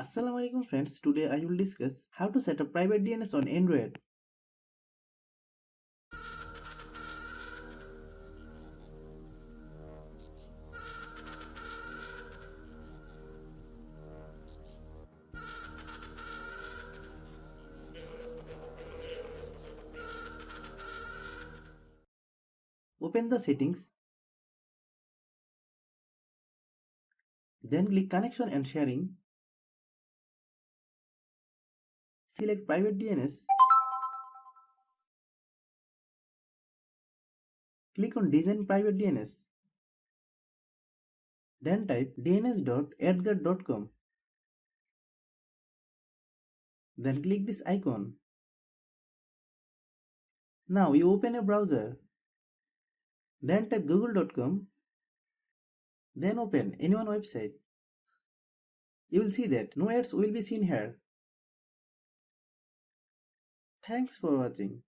Assalamualaikum friends, today I will discuss how to set up private DNS on Android. Open the settings, then click connection and sharing. Select private DNS. Click on design private DNS. Then type dns.edgar.com. Then click this icon. Now you open a browser. Then type google.com. Then open any one website. You will see that no ads will be seen here. Thanks for watching.